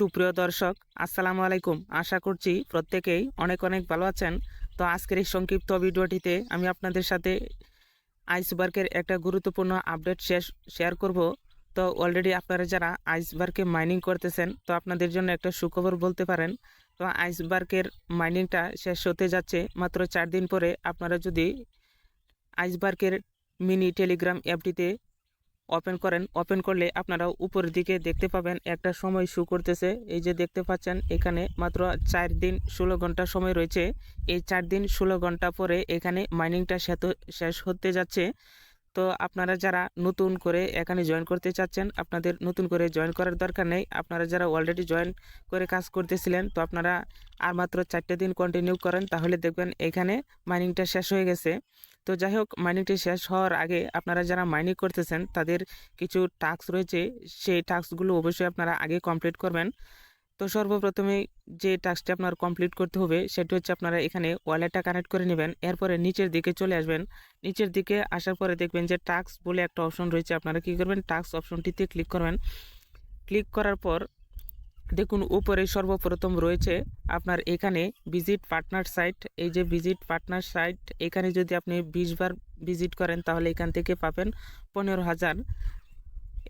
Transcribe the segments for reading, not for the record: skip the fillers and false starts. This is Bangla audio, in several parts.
সুপ্রিয় দর্শক, আসসালামু আলাইকুম। আশা করছি প্রত্যেকেই অনেক অনেক ভালো আছেন। তো আজকের এই সংক্ষিপ্ত ভিডিওটিতে আমি আপনাদের সাথে আইসবার্গের একটা গুরুত্বপূর্ণ আপডেট শেয়ার করব। তো অলরেডি আপনারা যারা আইসবার্গে মাইনিং করতেছেন, তো আপনাদের জন্য একটা সুখবর বলতে পারেন। তো আইসবার্গের মাইনিংটা শেষ হতে যাচ্ছে মাত্র 4 দিন পরে। আপনারা যদি আইসবার্গের মিনি টেলিগ্রাম অ্যাপটিতে ওপেন করলে আপনারা উপরের দিকে দেখতে পাবেন একটা সময় শো করতেছে। এই যে দেখতে পাচ্ছেন, এখানে মাত্র 4 দিন 16 ঘন্টা সময় রয়েছে। এই 4 দিন 16 ঘন্টা পরে এখানে মাইনিংটা শেষ হতে যাচ্ছে। তো আপনারা যারা নতুন করে এখানে জয়েন করতে চাচ্ছেন, আপনাদের নতুন করে জয়েন করার দরকার নেই। আপনারা যারা অলরেডি জয়েন করে কাজ করতেছিলেন, তো আপনারা আর মাত্র 4টে দিন কন্টিনিউ করেন, তাহলে দেখবেন এখানে মাইনিংটা শেষ হয়ে গেছে। তো যাই হোক, মাইনিংটি শেষ হওয়ার আগে আপনারা যারা মাইনিং করতেছেন তাদের কিছু টাস্ক রয়েছে, সেই টাস্কগুলো অবশ্যই আপনারা আগে কমপ্লিট করবেন। তো সর্বপ্রথমে যে টাস্কটি আপনার কমপ্লিট করতে হবে সেটি হচ্ছে আপনারা এখানে ওয়ালেটটা কানেক্ট করে নেবেন। এরপরে নিচের দিকে চলে আসবেন। নিচের দিকে আসার পরে দেখবেন যে টাস্ক বলে একটা অপশন রয়েছে। আপনারা কি করবেন, টাস্ক অপশনটিতে ক্লিক করবেন। ক্লিক করার পর দেখুন উপরে সর্বপ্রথম রয়েছে আপনার এখানে ভিজিট পার্টনার সাইট। এই যে ভিজিট পার্টনার সাইট, এখানে যদি আপনি 20 বার ভিজিট করেন তাহলে এখান থেকে পাবেন 15,000।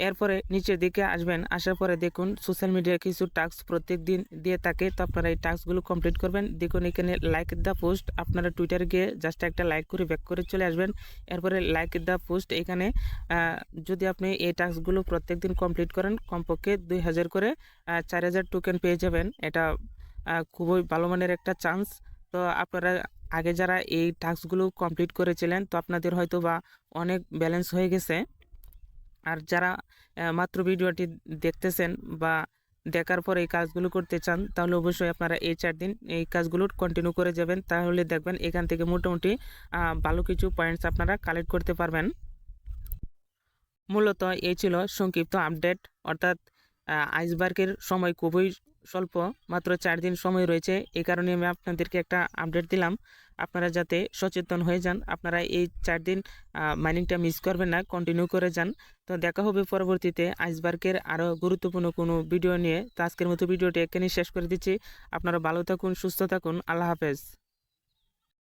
এরপরে নিচের দিকে আসবেন, আসার পরে দেখুন সোশ্যাল মিডিয়ার কিছু টাস্ক প্রত্যেক দিন দিয়ে থাকে। তো আপনারা এই টাস্কগুলো কমপ্লিট করবেন। দেখুন এখানে লাইক দ্য পোস্ট, আপনারা টুইটারে গিয়ে জাস্ট একটা লাইক করে ব্যাক করে চলে আসবেন। এরপরে লাইক দ্য পোস্ট, এখানে যদি আপনি এই টাস্কগুলো প্রত্যেক দিন কমপ্লিট করেন, কমপক্ষে 2000 করে 4000 টোকেন পেয়ে যাবেন। এটা খুবই ভালো মানের একটা চান্স। তো আপনারা আগে যারা এই টাস্কগুলো কমপ্লিট করেছিলেন, তো আপনাদের হয়তো বা অনেক ব্যালেন্স হয়ে গেছে। আর যারা মাত্র ভিডিওটি দেখতেছেন বা দেখার পর এই কাজগুলো করতে চান, তাহলে অবশ্যই আপনারা এই 4 দিন এই কাজগুলো কন্টিনিউ করে যাবেন। তাহলে দেখবেন এখান থেকে মোটামুটি ভালো কিছু পয়েন্টস আপনারা কালেক্ট করতে পারবেন। মূলত এই ছিল সংক্ষিপ্ত আপডেট। অর্থাৎ আইসবার্গের সময় খুবই স্বল্প, মাত্র 4 দিন সময় রয়েছে। এই কারণে আমি আপনাদেরকে একটা আপডেট দিলাম, আপনারা যাতে সচেতন হয়ে যান। আপনারা এই 4 দিন মাইনিংটা মিস করবেন না, কন্টিনিউ করে যান। তো দেখা হবে পরবর্তীতে আইসবার্গের আরও গুরুত্বপূর্ণ কোনো ভিডিও নিয়ে। তো আজকের মতো ভিডিওটি এখানেই শেষ করে দিচ্ছি। আপনারা ভালো থাকুন, সুস্থ থাকুন, আল্লাহ হাফেজ।